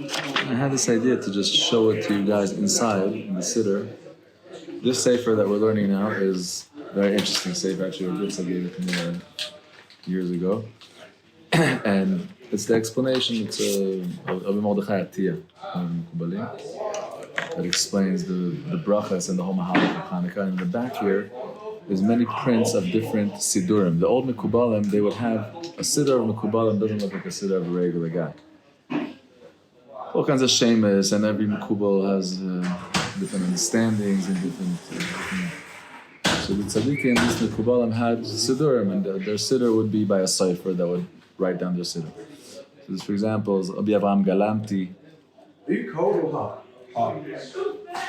I had this idea to just show it to you guys inside in the siddur. This sefer that we're learning now is a very interesting sefer. Actually, Ritza gave it to me years ago, and it's the explanation. It's of Mordechai Atiyah that explains the brachas and the whole Mahalach of Chanukah. And in the back here, there's many prints of different siddurim. The old Mekubalim, they would have a siddur of Mekubalim doesn't look like a siddur of a regular guy. All kinds of shemus, and every Mekubal has different understandings and different. So the tzaddikim, these Mekubalim had siddurim, and their siddur would be by a cipher that would write down their siddur. So this, for example, is Rabbi Avraham Galanti.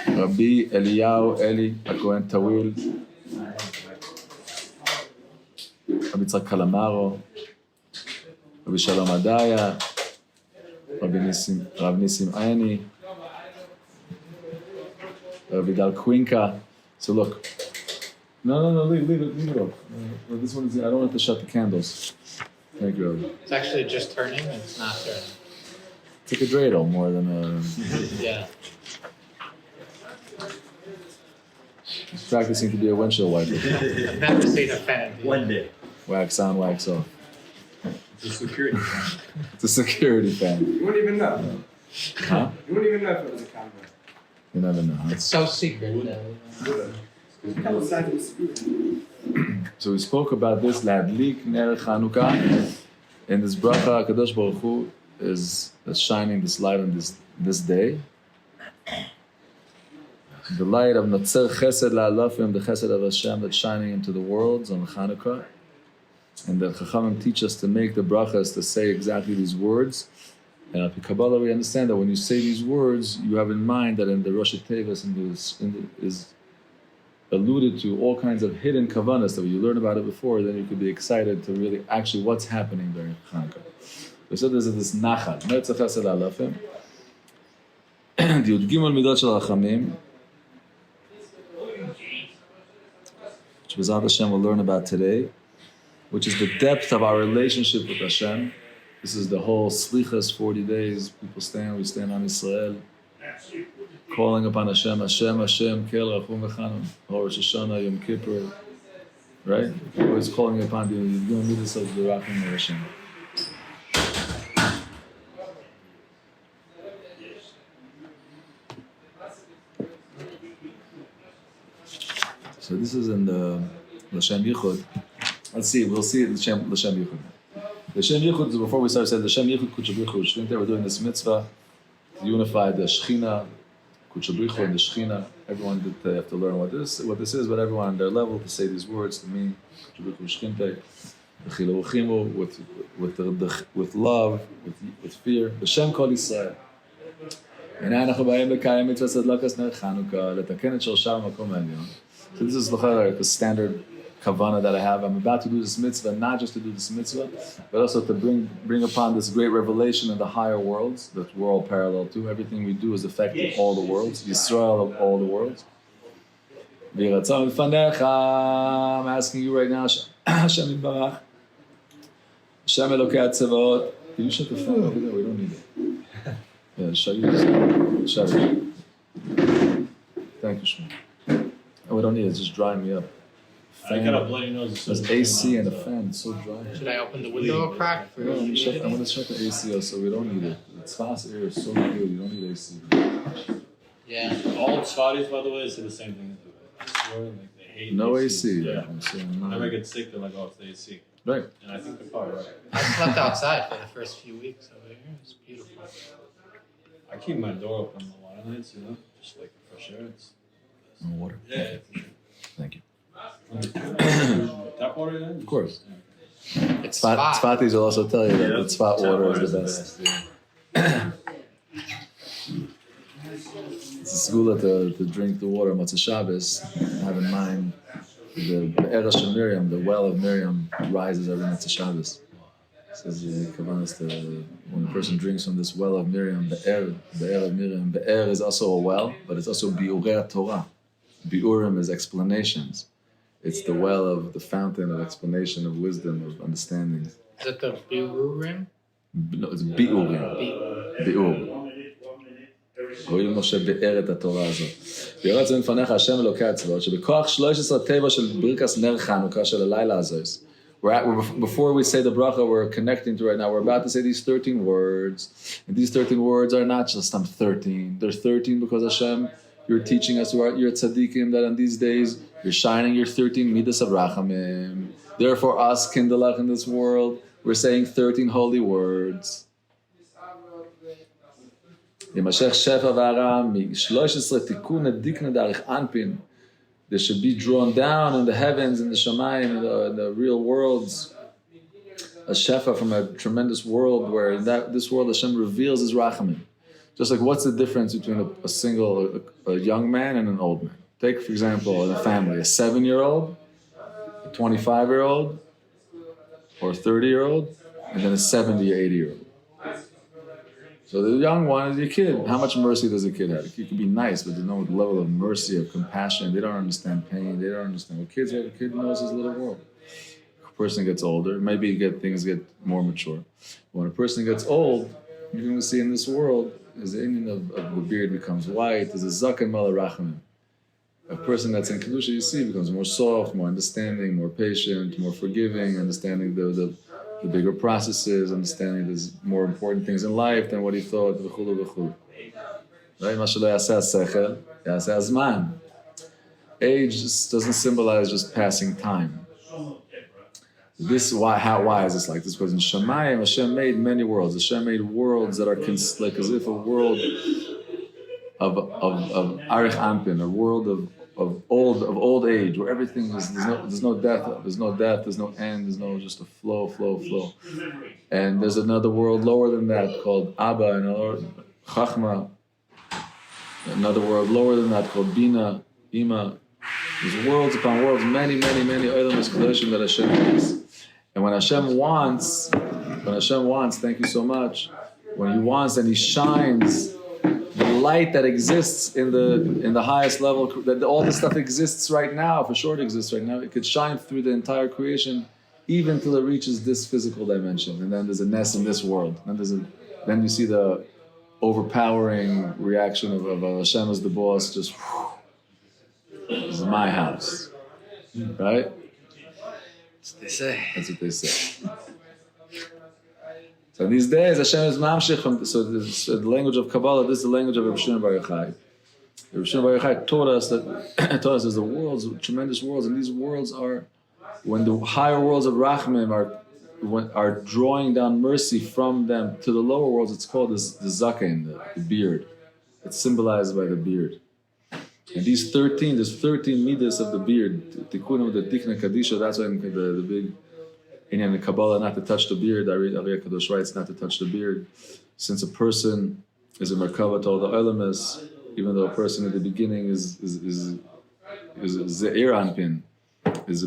Rabbi Eliyahu Eli HaKohen Tawil, Rabbi Yitzhak Kalamaro, Rabbi Shalom Adaya, Rav Nissim Ayani, Rabbi Dal Quinca. So look, no, leave it up. This one is, I don't want to shut the candles. Thank you, Rabbi. It's actually just turning, it's not turning. It's like a dreidel more than a... Yeah. He's practicing to be a windshield wiper. Not to say the fan. One day. Wax on, wax off. It's a security fan. It's a security fan. You wouldn't even know. Huh? You wouldn't even know if it was a camera. You never know, huh? It's so secret. So we spoke about this, Ladlik Ner Chanukah, and this bracha, Kadosh Baruch Hu is shining this light on this day. The light of Natzer Chesed La'alafim, the Chesed of Hashem that's shining into the worlds on Chanukah. And the Chachamim teach us to make the brachas, to say exactly these words. And at the Kabbalah we understand that when you say these words, you have in mind that in the Rosh Tevas is alluded to all kinds of hidden kavanas that when you learn about it before, then you could be excited to really actually what's happening during Chanukah. We said there's this nachat, Natzer Chesed La'alafim, the Yud Gimel Midot Shel Rachamim, which B'ezrat Hashem we'll learn about today, which is the depth of our relationship with Hashem. This is the whole Slichas 40 days. We stand on Israel, calling upon Hashem, Hashem, Kel, Rachum V'chanun, Rosh Hashanah, Yom Kippur, right? Always calling upon you. You're going to meet us as the Rachum of Hashem. So this is in the L'Shem Yichud. Let's see, we'll see the L'Shem Yichud. The L'Shem Yichud, before we start, said L'Shem Yichud Kutchabrichu Shrinta. We're doing this mitzvah to unify the Shechina, Kutchabrichu and the Shechina. Everyone that have to learn what this is, but everyone on their level to say these words to me, Kutchabrichu Shrinta, V'chilu with love, with fear. L'Shem Kol Yisrael. הנה אנחנו באים לקיים מצוות הדלקת נר חנוכה, לתקן את שורשה במקום העליון. So this is the standard kavana that I have. I'm about to do this mitzvah, not just to do this mitzvah, but also to bring upon this great revelation in the higher worlds that we're all parallel to. Everything we do is affecting all the worlds, Yisrael of all the worlds. I'm asking you right now, Hashem Yitbarach, Hashem Elokei HaTzevaot. Can you shut the phone over there? We don't need it. Yeah, shut it. Thank you, Shmuel. Oh, we don't need it, it's just drying me up. I got a bloody nose. There's AC and a fan, it's so dry. Should I open the window a crack? No, I'm going to shut the AC also, we don't need it. It's fast air, it's so good, you don't need AC. Yeah. All Scotties, by the way, say the same thing. Like they hate no AC. Yeah. No. Whenever I get sick, they're like, oh, it's the AC. Right. And I think they're probably right. I slept outside for the first few weeks over here. It's beautiful. I keep my door open a lot of nights, just like fresh air. It's No water? Yeah, for sure. Thank you. Tap water, yeah? Of course. It's Tzfatis will also tell you that the Tzfat water is the best. It's a segula to drink the water Motzei Shabbos. Have in mind the Be'er Shel Miriam, the well of Miriam, rises every Motzei Shabbos. Says Kavanas when a person drinks from this well of Miriam, Be'er of Miriam. Be'er is also a well, but it's also Bi'urei Torah. Bi'urim is explanations. It's the well of the fountain of explanation, of wisdom, of understanding. Is it the Bi'urim? No, it's Bi'urim. Bi'ur. הואיל משה באר את התורה הזאת. ויראה צבן לפניך השם אלוקי הצבאות, שבכוח 13 טבע של ברכס נר חנוכה של הלילה הזאת. Before we say the bracha, we're connecting to right now. We're about to say these 13 words. And these 13 words are not just 13. They're 13 because Hashem, you're teaching us, you're tzaddikim, that on these days, you're shining your 13 midas of rachamim. Therefore, us, kindalach in this world, we're saying 13 holy words. Yemashech shefa v'aram mi-13 tikun adikna darich anpin. They should be drawn down in the heavens, in the shamayim, in the real worlds. A shefa from a tremendous world where in this world Hashem reveals His rachamim. Just like what's the difference between a young man and an old man? Take, for example, in a family, a 7-year-old, a 25-year-old, or a 30-year-old, and then a 70 or 80-year-old. So the young one is your kid. How much mercy does a kid have? A kid can be nice, but there's no level of mercy, of compassion. They don't understand pain. They don't understand what kids have. A kid knows his little world. A person gets older, maybe things get more mature. When a person gets old, you're going to see in this world, as the Indian of the beard becomes white, there's a zaken malarachim. A person that's in Kedusha, you see, becomes more soft, more understanding, more patient, more forgiving, understanding the bigger processes, understanding there's more important things in life than what he thought, v'chulu, v'chulu. Right? Ma shelo yaseh sechel, yaseh hazman. Age just doesn't symbolize just passing time. Why is this like this? Because in Shemayim, Hashem made many worlds. Hashem made worlds that are like as if a world of Arich Ampin, a world of old age, where everything is there's no death, there's no end, there's no just a flow. And there's another world lower than that called Abba, and Chachma. Another world lower than that called Bina, Ima. There's worlds upon worlds, many Olam Kadoshim that Hashem makes. And when Hashem wants, thank you so much. When He wants and He shines the light that exists in the highest level, that all this stuff exists right now, for sure it exists right now, it could shine through the entire creation, even till it reaches this physical dimension. And then there's a nest in this world. Then you see the overpowering reaction of Hashem as the boss, just, this is my house. Right? That's what they say. That's what they say. So these days, Hashem is mamshich from. So the language of Kabbalah. This is the language of Reb Shimon Bar Yochai. Reb Shimon Bar Yochai taught us there's the worlds, tremendous worlds, and these worlds are when the higher worlds of Rachmim are drawing down mercy from them to the lower worlds. It's called the zaken, the beard. It's symbolized by the beard. And there's 13 midas of the beard. Tikkunim, the tikna kadisha. That's why the big in the Kabbalah, not to touch the beard. Ari Kadosh writes not to touch the beard. Since a person is a merkava to all the olamis, even though a person at the beginning is ze'ir anpin, is a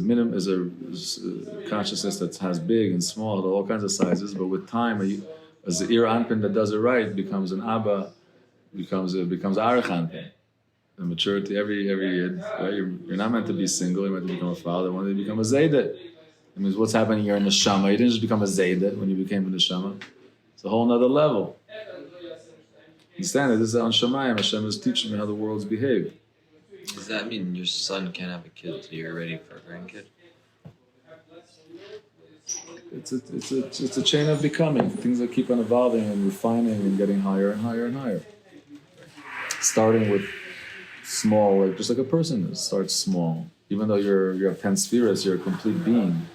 consciousness that has big and small, all kinds of sizes. But with time, a ze'ir anpin that does it right becomes an abba, becomes arich anpin. The maturity every year, right? You're not meant to be single. You're meant to become a father. When you become a zaydet, it means what's happening here in the Neshama. You didn't just become a Zaydet when you became a Neshama. It's a whole nother level. Understand that this is on Shemayim. Hashem is teaching me how the worlds behave. Does that mean your son can't have a kid till you're ready for a grandkid? It's a chain of becoming. Things that keep on evolving and refining and getting higher and higher and higher. Starting with small, just like a person. It starts small. Even though you have 10 spheres, you're a complete being.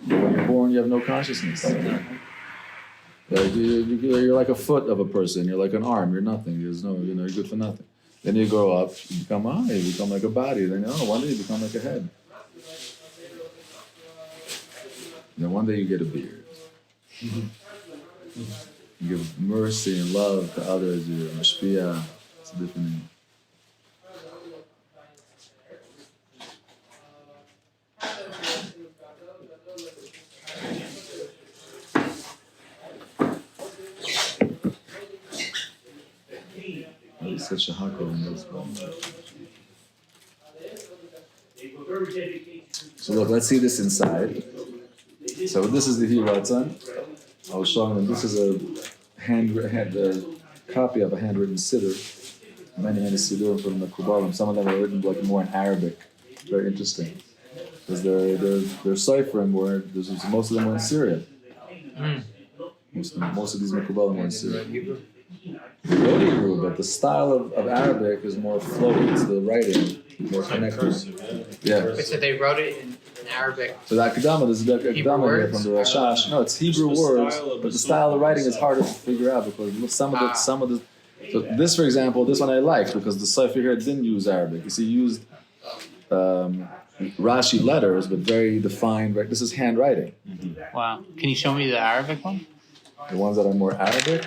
But when you're born, you have no consciousness. You're like a foot of a person. You're like an arm. You're nothing. You're good for nothing. Then you grow up, you become eye, you become like a body. Then one day you become like a head. Then one day you get a beard. You give mercy and love to others. You're mashpia. It's a different name. Such a hakol in this one. So look, let's see this inside. So this is the Hiratzan. I was showing them. This is a copy of a handwritten siddur many Sidurim from the Kubalim. Some of them are written like more in Arabic. Very interesting. Because they're ciphering where most of them were in Syria. Most of these Mekubalim were in Syria. They wrote Hebrew, but the style of Arabic is more flowy. It's the writing, more connected. Yeah. But so they wrote it in Arabic. So the Akadama, there's the Akadama here from the Rashash. No, it's Hebrew words, but the style of writing is harder to figure out because some of the. So this, for example, this one I like because the cipher here didn't use Arabic. You see, used Rashi letters, but very defined. Right, this is handwriting. Wow. Can you show me the Arabic one? The ones that are more Arabic.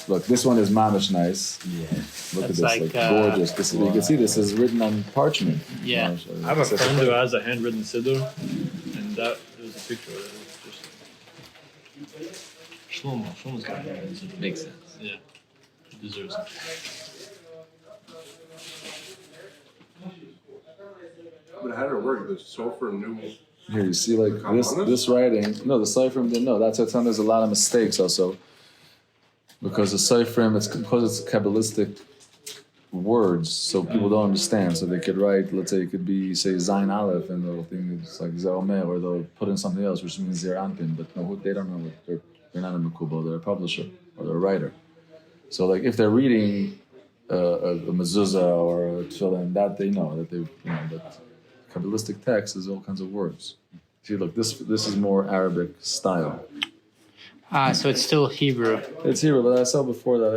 Look, this one is mamish nice. Yeah. Look at this, like gorgeous. This is, you can see this is written on parchment. Yeah. I have a friend who has a handwritten siddur, and there's a picture of it. It's just Shlomo's got a handwritten siddur. Makes sense. Yeah, he deserves it. But how did it work? The sofer knew. Here you see like this writing. No, the Sifrim didn't know. That's why there's a lot of mistakes also. Because the Sifrim, it's Kabbalistic words, so people don't understand. So they could write, let's say it could be, say, Zayin Aleph, and they'll think it's like Zeomer, or they'll put in something else, which means Zer Anpin. But no, they don't know. They're not a Mekubo, they're a publisher, or they're a writer. So like if they're reading a mezuzah or a tefillin, that they know, that that Kabbalistic text is all kinds of words. See, look, this is more Arabic style. So it's still Hebrew. It's Hebrew, but I saw before that.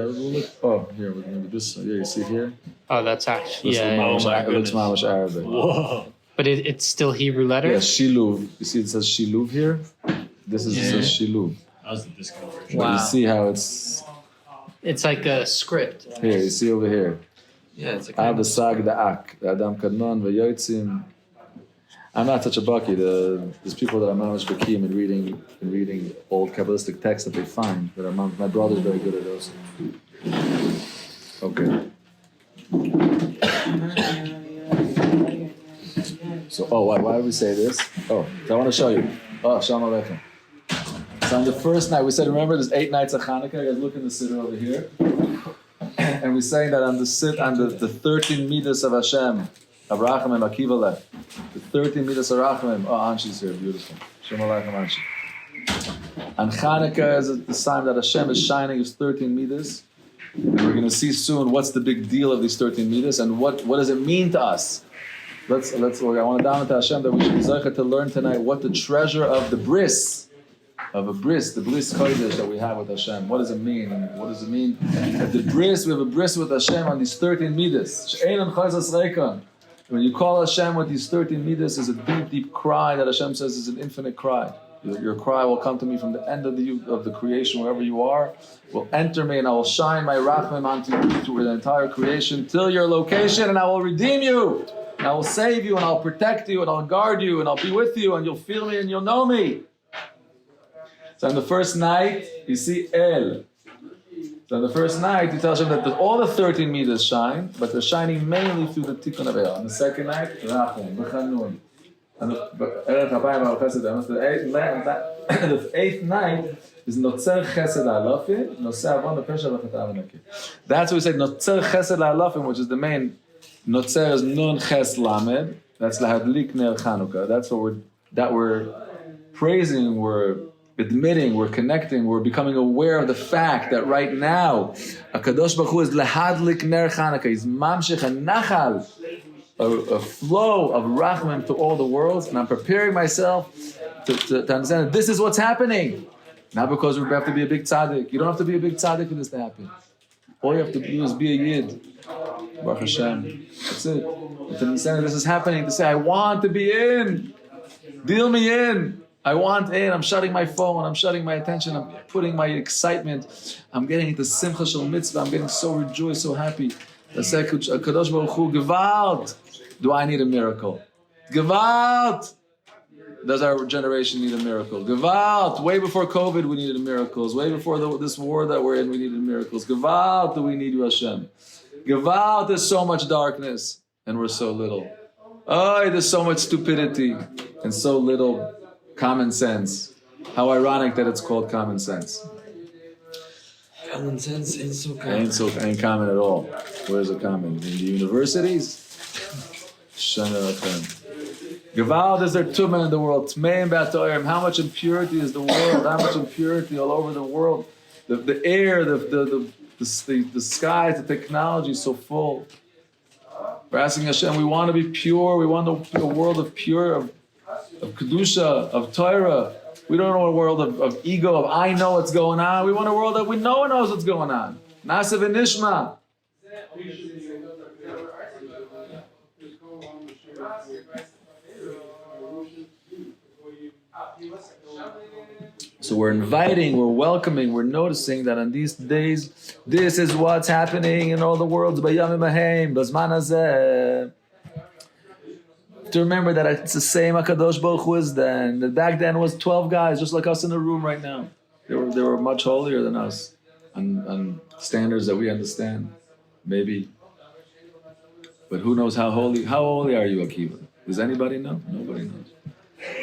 Here, maybe this. Yeah, you see here? Oh, that's actually, It looks mamish Arabic. Whoa. But it's still Hebrew letters? Yeah, Shiluv. You see it says Shiluv here? It says Shiluv. That was the discount version. But you see how it's... It's like a script. Here, you see over here. Yeah, it's like Avasag da'ak, Adam kadnon v'yotzim. I'm not such a bucky. There's people that are mamish bakim in reading old Kabbalistic texts that they find. That are my brother's very good at those. Okay. So, why do we say this? So I want to show you. Shalom Aleichem. So on the first night, we said, remember, there's 8 nights of Chanukah. You guys look in the siddur over here. And we're saying that on the 13 midas of Hashem, of Rachamim, Akiva left. The 13 midas of Rachamim. Oh, Anshi's here, beautiful. Shalom Aleichem, Anshi. And Chanukah is the sign that Hashem is shining his 13 midas. And we're going to see soon what's the big deal of these 13 midas and what does it mean to us. I want to down to Hashem that we should be zeicha to learn tonight what the treasure of the bris, the bliss kodesh that we have with Hashem. What does it mean? And what does it mean? That we have a bris with Hashem on these 13 midas. When you call Hashem with these 13 midas, is a deep, deep cry that Hashem says is an infinite cry. Your cry will come to me from the end of the creation, wherever you are, will enter me, and I will shine my rachmim onto you through the entire creation till your location, and I will redeem you, and I will save you, and I'll protect you, and I'll guard you, and I'll be with you, and you'll feel me, and you'll know me. So on the first night, you see El. So on the first night, you tell Hashem that all the 13 meters shine, but they're shining mainly through the Tikkun of El. On the second night, Rachum, Mechanun. And the 8th night is Notzer Chesed Alafim, Noseh Avon Pesha V'Chatav V'Nakir. That's what we say, Notzer Chesed Alafim, which is the main. Notzer is Nun Ches Lamed. That's Lahadlik Ner Chanukah. That's what we're praising, we're admitting, we're connecting, we're becoming aware of the fact that right now, HaKadosh Baruch Hu is Lahadlik Ner Chanukah. He's Mamshich and Nachal. A flow of rachmim to all the worlds, and I'm preparing myself to understand that this is what's happening. Not because we have to be a big tzaddik. You don't have to be a big tzaddik for this to happen. All you have to do is be a yid. Baruch Hashem. That's it. To understand that this is happening, to say, I want to be in. Deal me in. I want in. I'm shutting my phone. I'm shutting my attention. I'm putting my excitement. I'm getting into simcha shel mitzvah. I'm getting so rejoiced, so happy. I say, Kadosh Baruch Hu, Gewalt. Do I need a miracle? Gewalt! Does our generation need a miracle? Gewalt! Way before COVID, we needed miracles. Way before this war that we're in, we needed miracles. Gewalt, do we need you, Hashem? Gewalt, there's so much darkness, and we're so little. Oh, there's so much stupidity, and so little common sense. How ironic that it's called common sense. Common sense ain't so common. Ain't common at all. Where's it common? In the universities? Chanukah. Gewalt is there tumah in the world. Tmeim b'atoyim. How much impurity is the world? How much impurity all over the world? The air, the skies, the technology is so full. We're asking Hashem, we want to be pure. We want a world of pure, of kedusha, of Torah. We don't want a world of ego, of I know what's going on. We want a world that no one knows what's going on. Nasa v'nishma. So we're inviting, we're welcoming, we're noticing that on these days, this is what's happening in all the worlds. To remember that it's the same HaKadosh Baruch Hu is then. That back then was 12 guys, just like us in the room right now. They were much holier than us on standards that we understand, maybe. But who knows how holy are you, Akiva? Does anybody know? Nobody knows.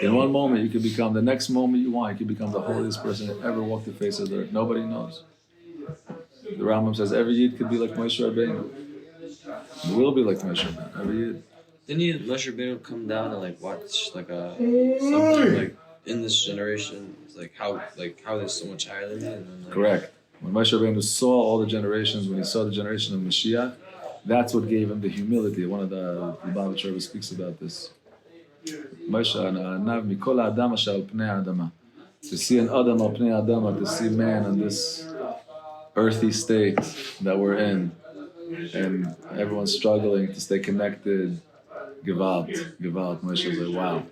In one moment you can become, the next moment you want, you can become the holiest person that ever walked the face of the earth. Nobody knows. The Rambam says every Yid could be like Moshe Rabbeinu. It will be like Moshe Rabbeinu, every Yid. Didn't Moshe Rabbeinu come down and watch something like in this generation? It's how they're so much higher than me? And then, Correct. When Moshe Rabbeinu saw all the generations, when he saw the generation of Mashiach, that's what gave him the humility. One of the Lubavitch Rebbe speaks about this. Moshe, Anav mikol Adam asher al pnei Adama. To see an Adam al pnei Adama, to see man in this earthy state that we're in, and everyone's struggling to stay connected. Gewalt. Moshe was like, wow.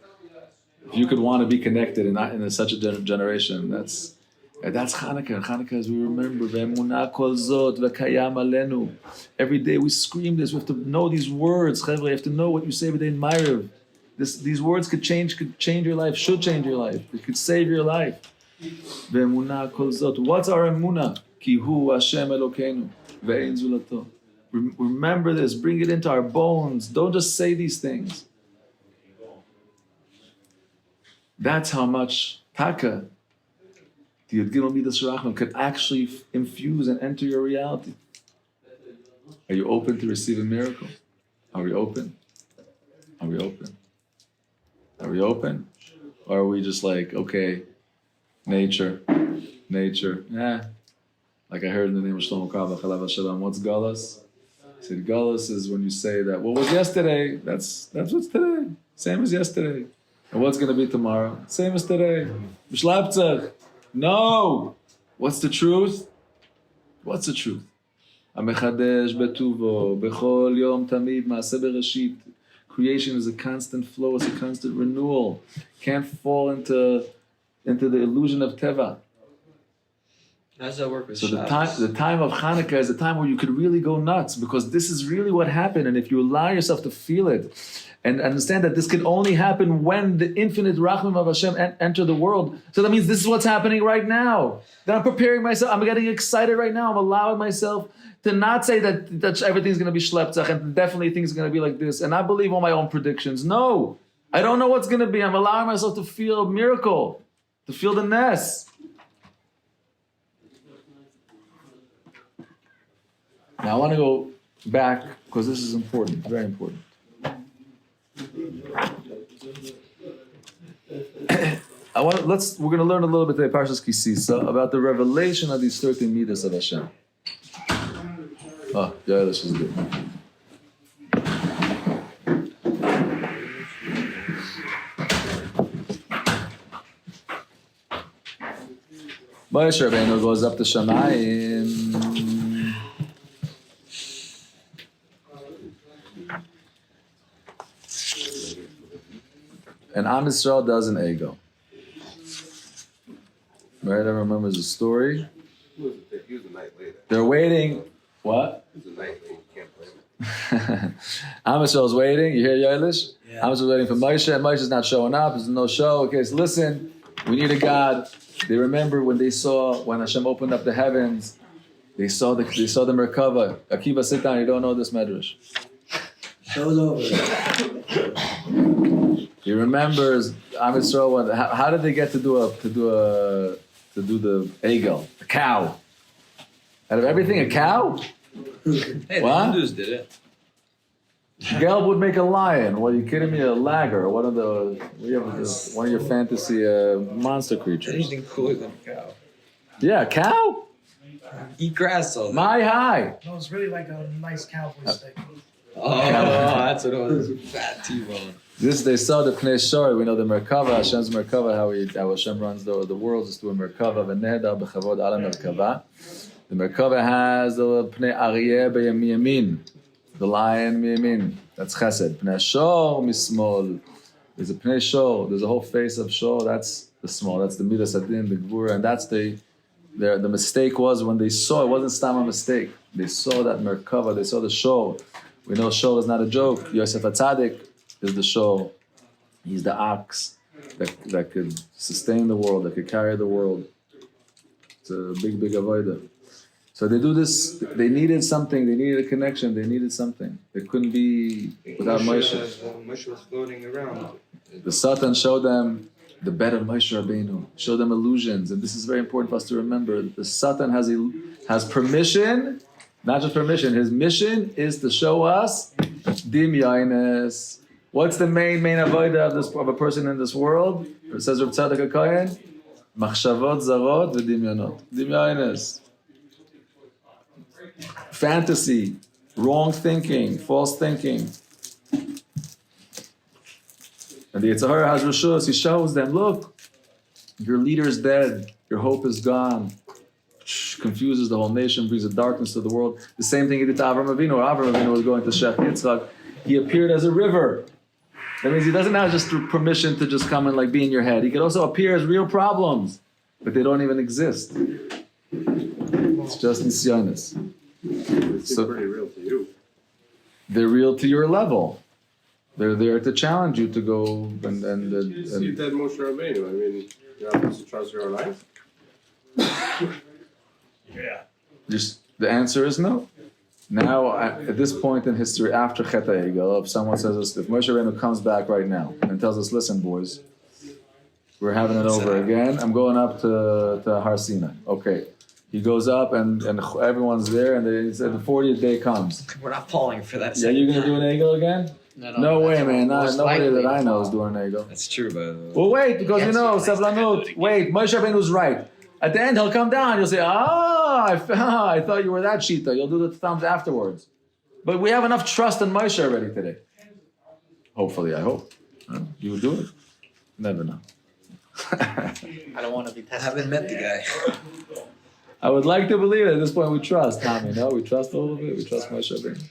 If you could want to be connected in such a generation, that's Chanukah. Chanukah, as we remember, ve'emunah kol zot ve'kayam alenu. Every day we scream this. We have to know these words. You have to know what you say every day in Ma'ariv. These words could change your life, should change your life. It could save your life. Ve'emunah kol zot. What's our emunah? Ki hu Hashem Elokeinu ve'ein zulato. Remember this. Bring it into our bones. Don't just say these things. That's how much taka the Yud Gimel Midas Rachman could actually infuse and enter your reality. Are you open to receive a miracle? Are we open? Are we open? Are we open? Or are we just like, okay, nature. Like I heard in the name of Shlomo Kava, Chalav Shalom, what's Galus? He said, Galus is when you say that what was yesterday, that's what's today. Same as yesterday. And what's going to be tomorrow? Same as today. Mishlaptzach. No! What's the truth? What's the truth? Amechadesh betuvo, bechol yom tamid, maaseh bereshit. Creation is a constant flow, it's a constant renewal. Can't fall into the illusion of teva. How does that work with So Shabbos? the time of Chanukah is a time where you could really go nuts, because this is really what happened. And if you allow yourself to feel it and understand that this can only happen when the infinite Rachmim of Hashem enter the world. So that means this is what's happening right now. That I'm preparing myself. I'm getting excited right now. I'm allowing myself to not say that everything's going to be shleptzach and definitely things are going to be like this. And I believe all my own predictions. No, I don't know what's going to be. I'm allowing myself to feel a miracle, to feel the ness. Now I want to go back because this is important, very important. We're going to learn a little bit today, Parshas Kisisa, about the revelation of these 13 midas of Hashem. Oh, yeah, this is good. Moshe Rabbeinu goes up to Shamayim. And Am Yisrael does an ego. Right? Everyone remembers the story. He was a night late. They're waiting. What? He was a night late. You can't blame him. Am Yisrael's waiting. You hear Yaelish? Yeah. Am Yisrael's waiting for Moshe, and Moshe's not showing up. There's no show. Okay, so listen. We need a God. They remember when Hashem opened up the heavens. They saw the Merkava. Akiva, sit down. You don't know this medrash. Show's over. He remembers Am Yisrael. How did they get to do the egel, the cow? Out of everything, a cow? Hey, What? the Hindus did it. Gelb would make a lion. What are you kidding me? A lager. One of your fantasy monster creatures. Anything cooler than a cow. Yeah, cow? Eat grass all day. My high. No, it's really like a nice cowboy steak. Oh, that's what it was. Fat T-bone. This they saw the Pnei Shor. We know the Merkava, Hashem's Merkava, how Hashem runs the world is through a Merkava. V'nehda b'chavod ala Merkava. The Merkava has the Pnei Aryeh b'yamin. The lion miyamin. That's Chesed. Pnei Shor mismol. There's a Pnei Shor. There's a whole face of Shor. That's the small. That's the Midas Adin, the Gvura, and that's the mistake was when they saw it wasn't stam a mistake. They saw that Merkava. They saw the Shor. We know Shor is not a joke. Yosef HaTzadik is the Shor. He's the ox that could sustain the world, that could carry the world. It's a big avodah. So they do this. They needed something. They needed a connection. They needed something. They couldn't be without Moshe. Moshe was floating around. The Satan showed them the bed of Moshe Rabbeinu. Showed them illusions, and this is very important for us to remember. The Satan has permission. Not just permission. His mission is to show us dimyaines. What's the main avodah of a person in this world? It says Rav Tzadok HaKohen, machshavot zarot v'dimyonot. Dimyaines. Fantasy, wrong thinking, false thinking. And the Yetzer Hara has reshus. He shows them, look, your leader is dead. Your hope is gone. Confuses the whole nation, brings a darkness to the world. The same thing he did to Avram Avinu. Avram Avinu was going to Shech Yitzchak. He appeared as a river. That means he doesn't have just permission to just come and like be in your head. He could also appear as real problems, but they don't even exist. It's just nisyonis. It's pretty real to you. They're real to your level. They're there to challenge you to go and You see dead Moshe Rabbeinu. I mean, you're not supposed to trust your own eyes. just the answer is no. Now, at this point in history, after Chet HaEgel, if someone says us, if Moshe Rabbeinu comes back right now and tells us, listen, boys, we're having it over again. I'm going up to Har Sinai. Okay. He goes up and everyone's there, and he said the 40th day comes. We're not falling for that. Yeah, you're going to do an Egel again? No way, man. Nobody that I know is doing an Egel. That's true, but... Well, wait, because you know, Savlanut, wait, Moshe Rabbeinu was right. At the end, he'll come down. You'll say, I thought you were that Shita. You'll do the thumbs afterwards. But we have enough trust in Moshe already today. Hopefully, I hope. You would do it. Never know. I don't want to be I tested. haven't met the guy. I would like to believe it. At this point, we trust, Tommy. No, we trust a little bit. We trust Moshe Rabbeinu.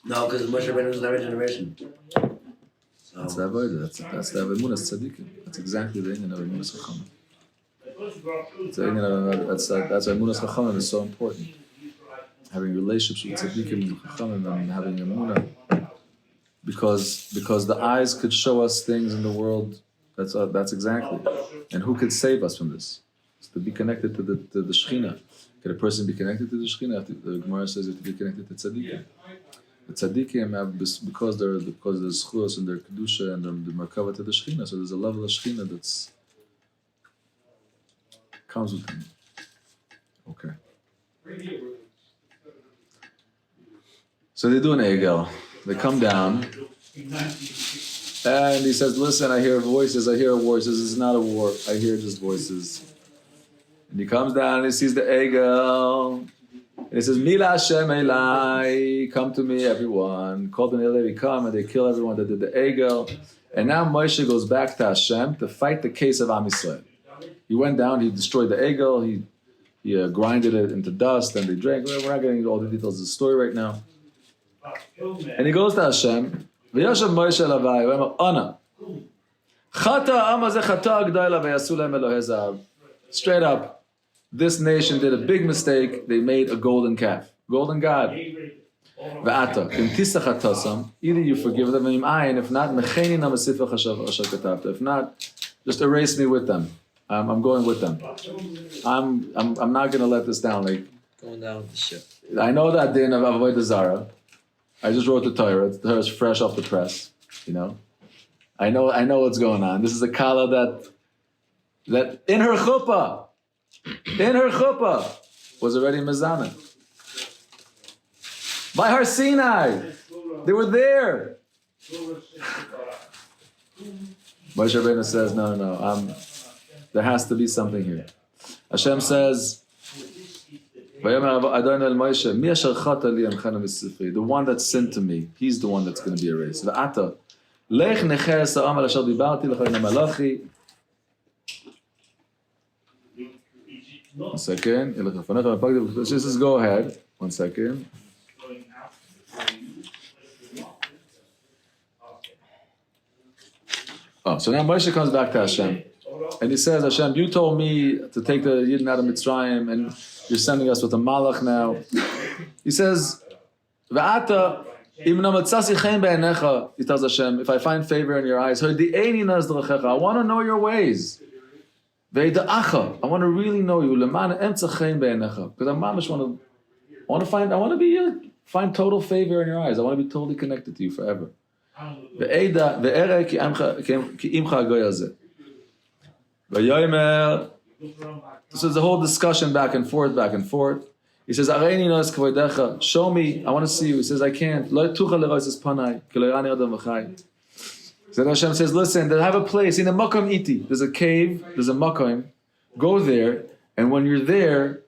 No, because Moshe Rabbeinu was another generation. So, That's the avodah. That's the emunas tzaddikim. That's exactly the inyan of emunas chachamim. That's why emunas chachamim is so important. Having relationships with tzaddikim and chachamim and having emunah, because the eyes could show us things in the world. That's exactly. And who could save us from this? It's to be connected to the Shechina. Can a person be connected to the Shechina? The Gemara says you have to be connected to tzaddikim. The tzaddikim have, because there's schus and their kedusha and the merkava to the Shechina, so there's a level of Shechina that's comes with them. Okay. So they do an egel. They come down, and he says, "Listen, I hear voices. It's not a war. I hear just voices." And he comes down and he sees the egel. And he says, Mila Hashem Elai, come to me, everyone. Call the Levi, come, and they kill everyone that did the Egel. And now Moshe goes back to Hashem to fight the case of Am Yisrael. He went down, he destroyed the Egel, he grinded it into dust, and they drank. We're not getting into all the details of the story right now. And he goes to Hashem, V'yashav Moshe Lavai, V'yamar, Ana, Chata Am Hazeh Chata Agdayla V'yasu Lehem Elohei Zahav. Straight up. This nation did a big mistake. They made a golden calf. Golden God. V'ata. Either you forgive them, if not, if not, just erase me with them. I'm going with them. I'm not going to let this down. Like, Going down with the ship. I know that din of Avodah Zarah. I just wrote the Torah. The Torah is fresh off the press. You know, I know what's going on. This is a kala that in her chuppah, In her chuppah was already Mizana. By Har Sinai, they were there. Moshe Rabbeinu says, no, there has to be something here. Hashem says, the one that sinned to me, he's the one that's going to be erased. One second. Just go ahead. 1 second. So now Moshe comes back to Hashem. And he says, Hashem, you told me to take the Yidden out of Mitzrayim, and you're sending us with a Malach now. He says, V'ata, he tells Hashem, if I find favor in your eyes, I want to know your ways. I want to really know you. Because I want to find total favor in your eyes. I want to be totally connected to you forever. This is a whole discussion back and forth. He says, show me, I want to see you. He says, I can't. So Hashem says, listen, they have a place in the Makom Iti. There's a cave, there's a Makom. Go there, and when you're there,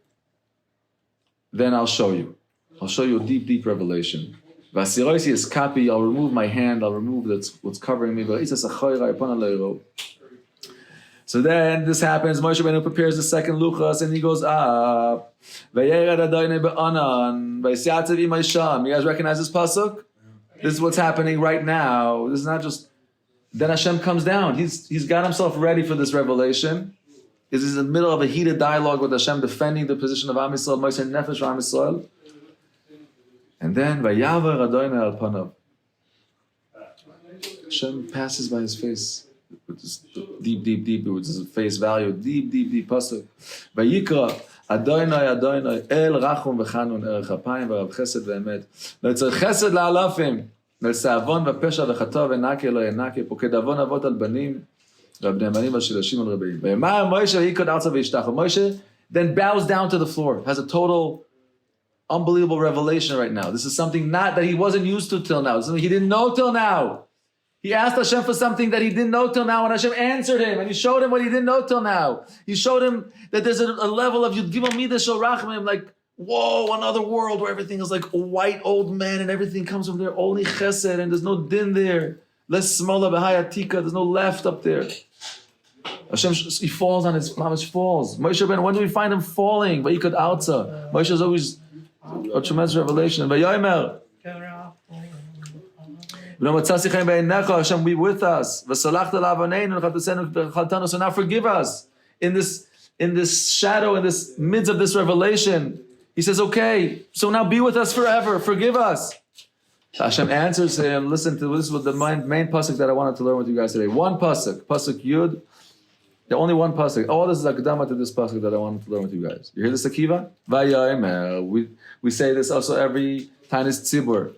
then I'll show you. I'll show you a deep, deep revelation. Vasiroisi is kapi, I'll remove my hand, I'll remove what's covering me. So then this happens, Moshe Rabbeinu prepares the second luchas, and he goes up. You guys recognize this pasuk? This is what's happening right now. This is not just... Then Hashem comes down. He's got himself ready for this revelation. He's in the middle of a heated dialogue with Hashem, defending the position of Am Yisrael, Moshe Nefesh for Am Yisrael. And then, Vayavar Adonai al panav. Hashem passes by his face, which is deep, which is face value, deep pasuk. Vayikra Adonai El Rachum V'Chanun Erech Apayim V'Rav Chesed V'Emet. V'Etzer Chesed La'alafim V'Sa'avon V'Pesha V'Chata V'Nake Lo Yenake Poked Avon Avot Al Banim V'Bnei Banim V'Shilashim Al Rebeim. V'Yemar Moshe V'Yikod Arza V'Yishtacha. Moshe then bows down to the floor, has a total unbelievable revelation right now. This is something not that he wasn't used to till now. It's something he didn't know till now. He asked Hashem for something that he didn't know till now, and Hashem answered him, and he showed him what he didn't know till now. He showed him that there's a level of Yud Gimel Midah Shel Rachmim, like, whoa, another world where everything is like a white old man, and everything comes from there, only chesed, and there's no din there. Less smola b'hayatika, there's no left up there. Hashem, he falls on his mamash falls. Moshe Rabbeinu, when do we find him falling? Vayikad Arza. Moshe is always a tremendous revelation. Vayomer. Hashem, be with us. So now forgive us in this shadow, in this midst of this revelation. He says, okay, so now be with us forever. Forgive us. Hashem answers him, listen to this was the main pasuk that I wanted to learn with you guys today. One pasuk Yud. The only one pasuk. Oh, this is akdama to this pasuk that I wanted to learn with you guys. You hear this, Akiva? Vayomer. We say this also every time it's tzibur.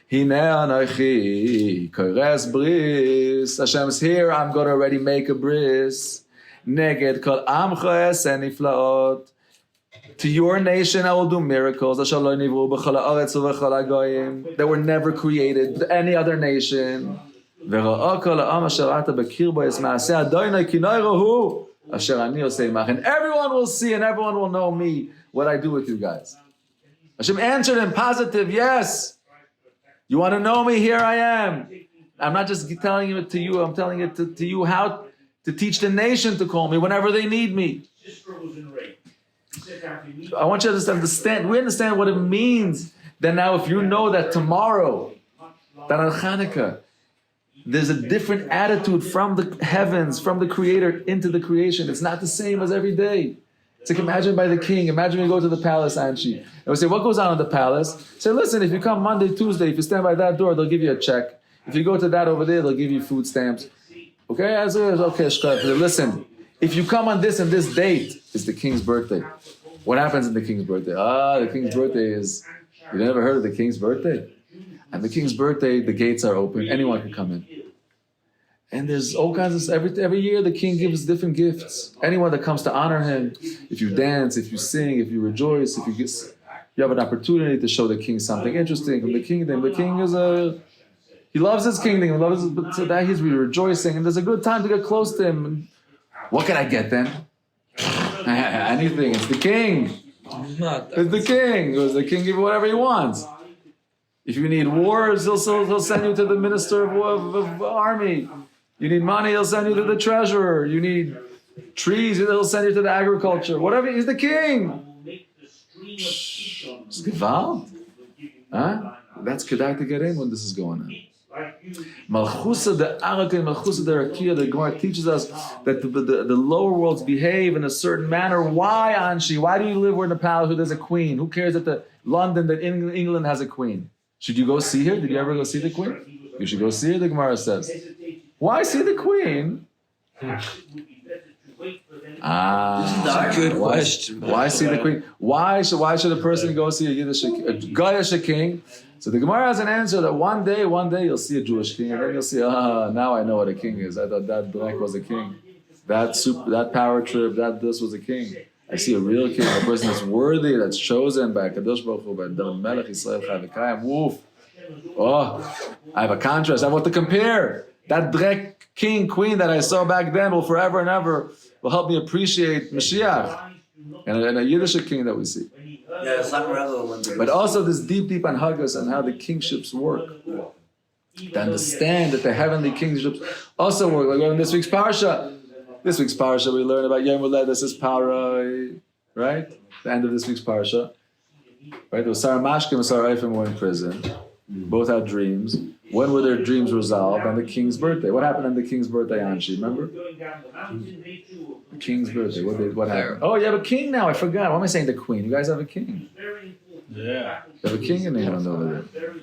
Hine anochi kores bris. Hashem's here. I'm going to already make a bris. Neged kol amcha esen niflaot. To your nation I will do miracles. That were never created. Any other nation. And everyone will see and everyone will know me, what I do with you guys. Hashem answered him positive, yes. You want to know me? Here I am. I'm not just telling it to you, I'm telling it to you how to teach the nation to call me whenever they need me. I want you to understand, we understand what it means. Then now if you know that tomorrow, that on Chanukah, there's a different attitude from the heavens, from the Creator into the creation. It's not the same as every day. It's like imagine by the king. Imagine we go to the palace, Anshi. And we say, what goes on in the palace? Say, listen, if you come Monday, Tuesday, if you stand by that door, they'll give you a check. If you go to that over there, they'll give you food stamps. Okay, listen, if you come on this and this date, it's the king's birthday. What happens in the king's birthday? The king's birthday is, you never heard of the king's birthday? And the king's birthday, the gates are open. Anyone can come in. And there's all kinds of every year the king gives different gifts. Anyone that comes to honor him, if you dance, if you sing, if you rejoice, if you have an opportunity to show the king something interesting from the kingdom. The king he loves his kingdom, but so that he's really rejoicing, and there's a good time to get close to him. And what can I get then? Anything. It's the king. It's the king. Because the king give you whatever he wants. If you need wars, he'll send you to the minister of army. You need money, he'll send you to the treasurer. You need trees, he'll send you to the agriculture. Whatever, he's the king. It's Gewalt. Huh? That's kedai to get in when this is going on. Malchusa the Araka, Malchusa the Rakia, the Gemara teaches us that the lower worlds behave in a certain manner. Why, Anshi? Why do you live where in the palace where there's a queen? Who cares that England has a queen? Should you go see her? Did you ever go see the queen? You should go see her, the Gemara says. Why see the queen? That's a good question. Why see the queen? Why should a person go see a Goyish king? So the Gemara has an answer that one day you'll see a Jewish king, and then you'll see, now I know what a king is. I thought that black was a king. That power trip, this was a king. I see a real king, a person that's worthy, that's chosen by Kadosh Baruch Hu, by the Melech Yisrael Chai V'Kayim. Woof. Oh, I have a contrast. I have what to compare. That Drek king, queen that I saw back then will forever and ever will help me appreciate Mashiach and a Yiddish king that we see. Yeah, it's but also this deep on Haggis and how the kingships work. To understand that the heavenly kingships also work. Like in this week's parsha. This week's parsha we learn about Yom Uled. This is Parai, right? The end of this week's parsha. Right? There was Sarah Mashkim and Sarah Ephraim were in prison. Both had dreams. When were their dreams resolved? On the king's birthday. What happened on the king's birthday, Anshi? Remember? The king's birthday. What happened? Oh, you have a king now. I forgot. Why am I saying the queen? You guys have a king. Yeah. You have a king in England over there.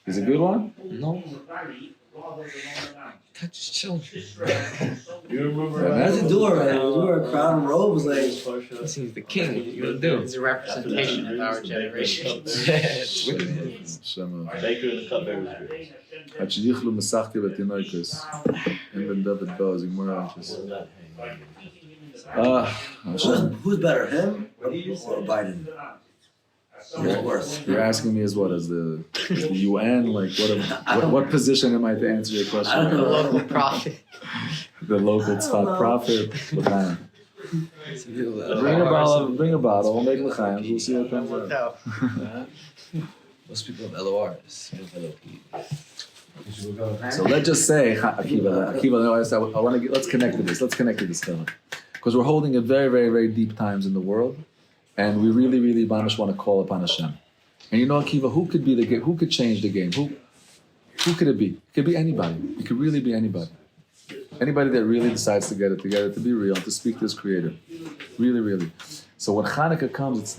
He's a good one? No. Touch his children. You remember? What does he do already? He wear a crown and robes like. He's the king. What are you gonna do? It's a representation of our generation. It's what it is. Baker in the cupbearer's עד שיוכלו משחקי בתינוקס. אין בן דוד בוז, יגמר אנשס. Who's better, him or Biden? Who's worse? You're asking me as what? As the UN? Like what position am I to answer your question? I don't The know. local prophet. The local tzfat prophet. L'chaim. Bring a bottle, we'll make l'chaim, we'll see what comes out. No. Most people have LORs. So let's just say, Akiva, let's connect to this, fella. Because we're holding at very, very, very deep times in the world, and we really, really, Banish, want to call upon Hashem. And you know, Akiva, who could change the game? Who could it be? It could be anybody. It could really be anybody. Anybody that really decides to get it together, to be real, to speak to his creator. Really, really. So when Chanukah comes, it's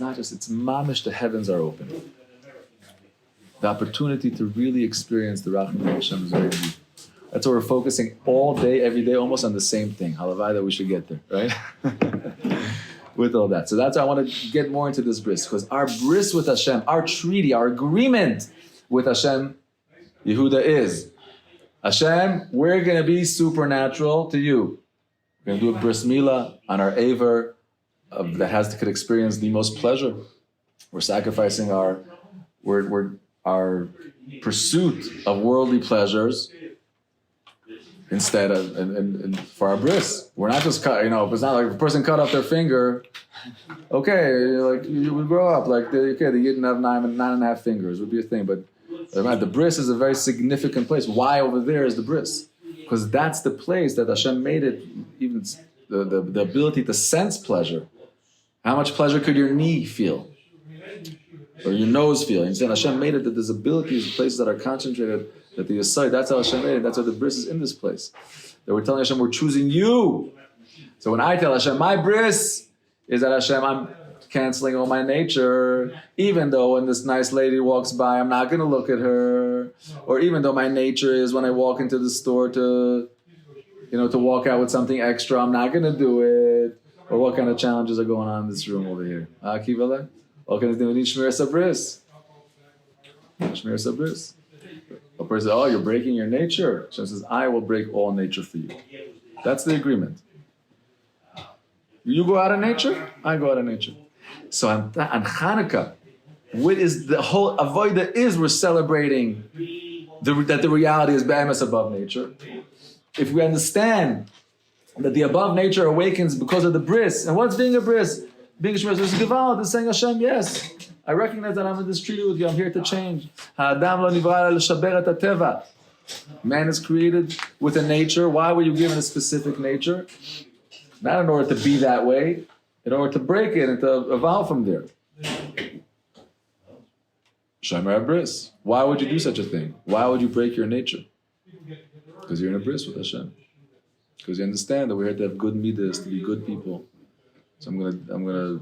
mamish, the heavens are open. The opportunity to really experience the Rachman of Hashem is very deep. That's why we're focusing all day, every day, almost on the same thing. Halavai that we should get there, right? With all that. So that's why I want to get more into this bris. Because our bris with Hashem, our treaty, our agreement with Hashem, Yehuda is, Hashem, we're going to be supernatural to you. We're going to do a bris milah on our aver that could experience the most pleasure. We're sacrificing our pursuit of worldly pleasures instead of and for our bris. We're not just it's not like if a person cut off their finger. Okay, we grow up the Yidden have 9.5 fingers would be a thing, but the bris is a very significant place. Why over there is the bris? Because that's the place that Hashem made it. Even the ability to sense pleasure. How much pleasure could your knee feel? Or your nose feel. And saying Hashem made it that there's abilities, places that are concentrated, that the Yesod, that's how Hashem made it, that's why the bris is in this place. That we're telling Hashem, we're choosing you. So when I tell Hashem, my bris is that Hashem, I'm canceling all my nature, even though when this nice lady walks by, I'm not going to look at her. Or even though my nature is when I walk into the store to walk out with something extra, I'm not going to do it. Or what kind of challenges are going on in this room over here? Kivala? All kinds of things. We need Shmir Sabris. Shmir Sabris. A person says, oh, you're breaking your nature. Hashem says, I will break all nature for you. That's the agreement. You go out of nature, I go out of nature. So on Chanukah, what is the whole avodah is we're celebrating that the reality is be'emes above nature. If we understand that the above nature awakens because of the bris, and what's being a bris? Being a shemir, this is gewalt, it's saying Hashem, yes, I recognize that I'm in this treaty with you, I'm here to change. Ha'adam lo nivra l'shaber et hateva. Man is created with a nature. Why were you given a specific nature? Not in order to be that way, in order to break it and to evolve from there. Shomer bris. Why would you do such a thing? Why would you break your nature? Because you're in a bris with Hashem. Because you understand that we're here to have good midas, to be good people. So I'm gonna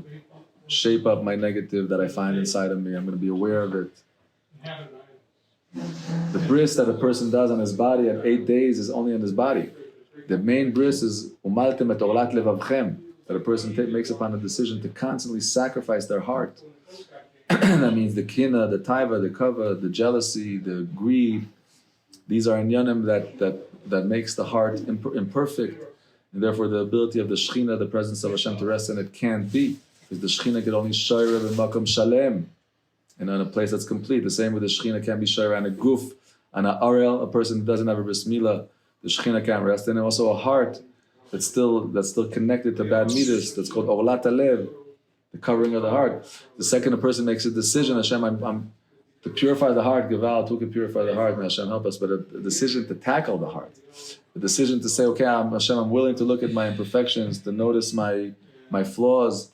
shape up my negative that I find inside of me. I'm gonna be aware of it. The bris that a person does on his body at 8 days is only on his body. The main bris is umaltem et orlat levavchem, that a person makes upon a decision to constantly sacrifice their heart. That means the kina, the taiva, the kava, the jealousy, the greed. These are inyanim that makes the heart imperfect, and therefore the ability of the Shechina, the presence of Hashem, to rest in it can't be, because the Shechina can only shayra b'makom shalem, and on a place that's complete. The same with the Shechina can't be shayra on a guf, on a arel, a person who doesn't have a bris milah, the Shechina can't rest in, and also a heart that's still connected to bad midas, that's called orlat alev, the covering of the heart. The second a person makes a decision, Hashem, I'm to purify the heart, Gewalt, who can purify the heart? May Hashem help us. But a decision to tackle the heart, a decision to say, okay, Hashem, I'm willing to look at my imperfections, to notice my flaws,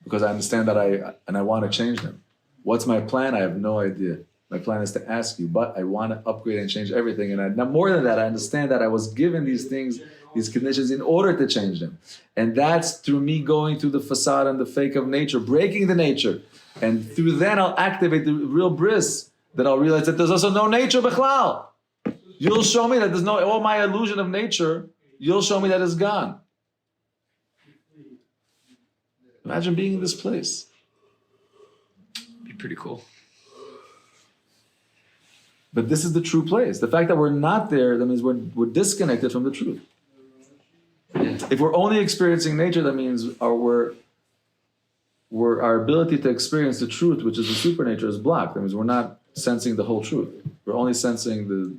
because I understand that I want to change them. What's my plan? I have no idea. My plan is to ask you, but I want to upgrade and change everything. And now more than that, I understand that I was given these things, these conditions in order to change them. And that's through me going through the facade and the fake of nature, breaking the nature. And through that, I'll activate the real bris, that I'll realize that there's also no nature b'chlal. You'll show me that there's no, all my illusion of nature, you'll show me that it's gone. Imagine being in this place. Be pretty cool. But this is the true place. The fact that we're not there, that means we're disconnected from the truth. Yeah. If we're only experiencing nature, that means our ability to experience the truth, which is the supernature, is blocked. That means we're not sensing the whole truth. We're only sensing the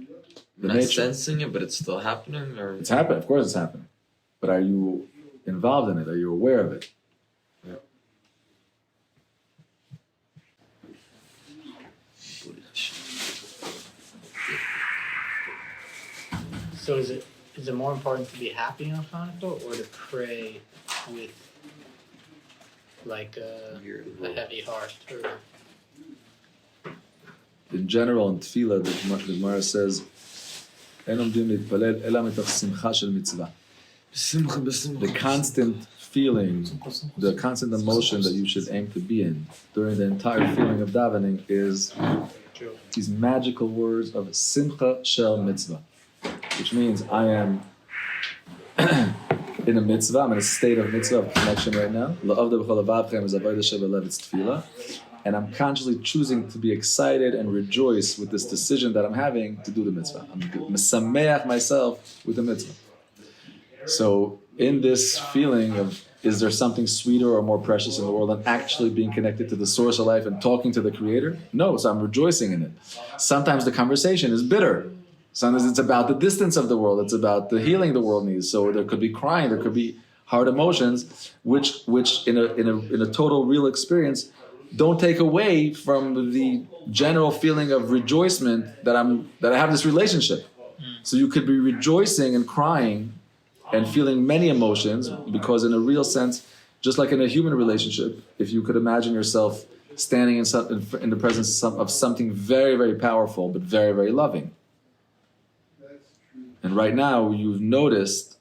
Not nature. sensing it, but it's still happening, or It's happening. Of course it's happening. But are you involved in it? Are you aware of it? So is it more important to be happy on Hanukkah or to pray with like a heavy heart? Or In general, in Tefillah, the Gemara says, "En omdim להתפלל אלא מתוך שמחה של מצווה." The constant feeling, the constant emotion that you should aim to be in during the entire feeling of davening is these magical words of simcha shel mitzvah, which means I am in a mitzvah, I'm in a state of mitzvah, of connection right now. La'avda b'chol avavchem is avodah shebelev, it's tefillah. And I'm consciously choosing to be excited and rejoice with this decision that I'm having to do the mitzvah. I'm mesameach myself with the mitzvah. So in this feeling of, is there something sweeter or more precious in the world than actually being connected to the source of life and talking to the Creator? No, so I'm rejoicing in it. Sometimes the conversation is bitter. Sometimes it's about the distance of the world. It's about the healing the world needs. So there could be crying, there could be hard emotions, which in a total real experience don't take away from the general feeling of rejoicement that I have this relationship. So you could be rejoicing and crying and feeling many emotions, because in a real sense, just like in a human relationship, if you could imagine yourself standing in the presence of something very, very powerful, but very, very loving. And right now, you've noticed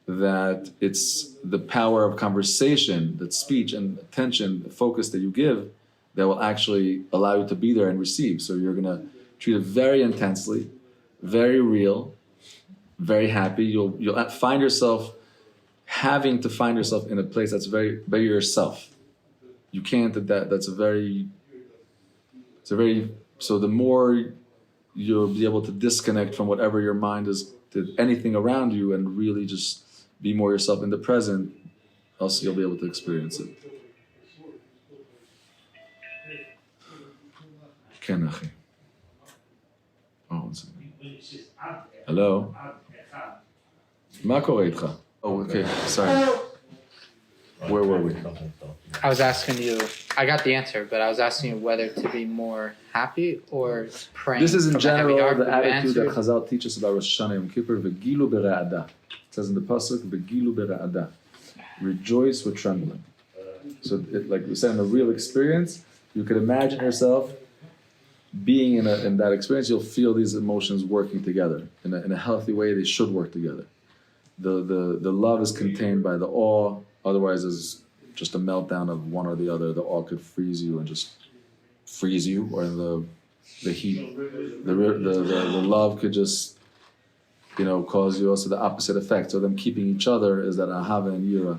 that it's the power of conversation, that speech and attention, the focus that you give, that will actually allow you to be there and receive. So you're going to treat it very intensely, very real, very happy. You'll find yourself having to find yourself in a place that's very by yourself. You can't. So the more you'll be able to disconnect from whatever your mind is to anything around you and really just be more yourself in the present. Also, you'll be able to experience it. כן, אחי. one second. Hello? מה קורה איתך? Oh, okay, sorry. Where were we? I was asking you, I got the answer, but I was asking you whether to be more happy or praying. This is in from a heavy general heart, the but you attitude that answered- Chazal teaches about Rosh Hashanah Yom Kippur, V'gilu bera'ada. It says in the pasuk, V'gilu bera'ada. Rejoice with trembling. So, like we said, in a real experience, you could imagine yourself being in that experience. You'll feel these emotions working together in a healthy way. They should work together. The love is contained by the awe. Otherwise, it's just a meltdown of one or the other. The awe could freeze you and just freeze you, or the heat. The love could just, cause you also the opposite effect. So them keeping each other is that ahava and yira.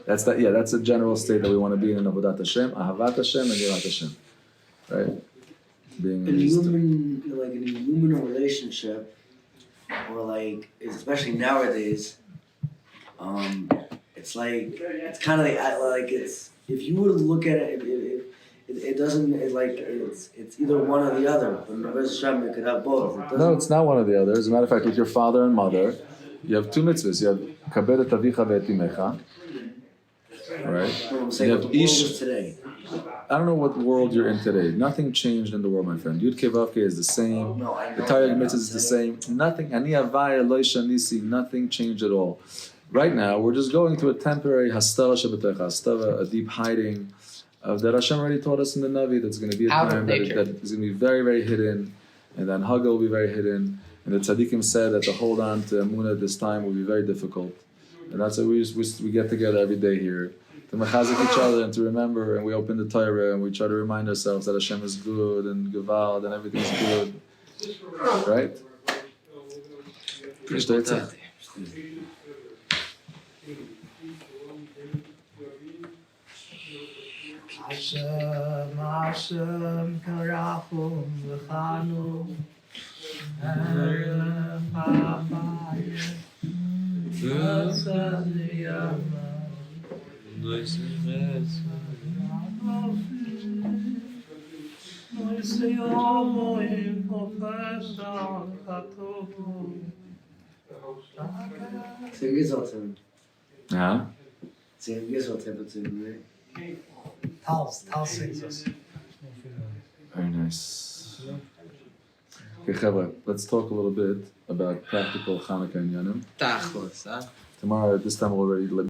That's a general state that we want to be in Avodat Hashem, Ahavat Hashem and Yirat Hashem, right? Being In a human relationship, or like, especially nowadays, it's kind of like it's, if you were to look at it, it doesn't, it's either one or the other. But in Avodat Hashem, you could have both. No, it's not one or the other. As a matter of fact, with your father and mother, you have two mitzvahs. You have kabed et avicha ve'et imecha, right? I'm saying You what have the world ish. is today. I don't know what world you're in today. Nothing changed in the world, my friend. Yud Kei Vav Kei is the same. No, I know The Torah that. mitzvahs is the same. Nothing. Ani avaya lo shanisi. Nothing changed at all. Right now, we're just going through a temporary hastara shebetecha, hastara, a deep hiding that Hashem already taught us in the Navi. That's going to be a Out of time that nature. is going to be very, very hidden, and then Haga will be very hidden. And the tzaddikim said that to hold on to Emunah this time will be very difficult. And that's why we get together every day here to mechazik each other and to remember. And we open the Torah and we try to remind ourselves that Hashem is good and Gevald and everything's good. Right? Versteht? Hashem karachum v'chanu Erev habayim V'tzad yama Noisei omoim profession chatovu Sing Gizelton. Yeah. Sing Gizelton. Tal sings us. Very nice. Okay, Chevra, let's talk a little bit about practical Chanukah and Yanim. Tachlis, huh? Tomorrow, at this time already,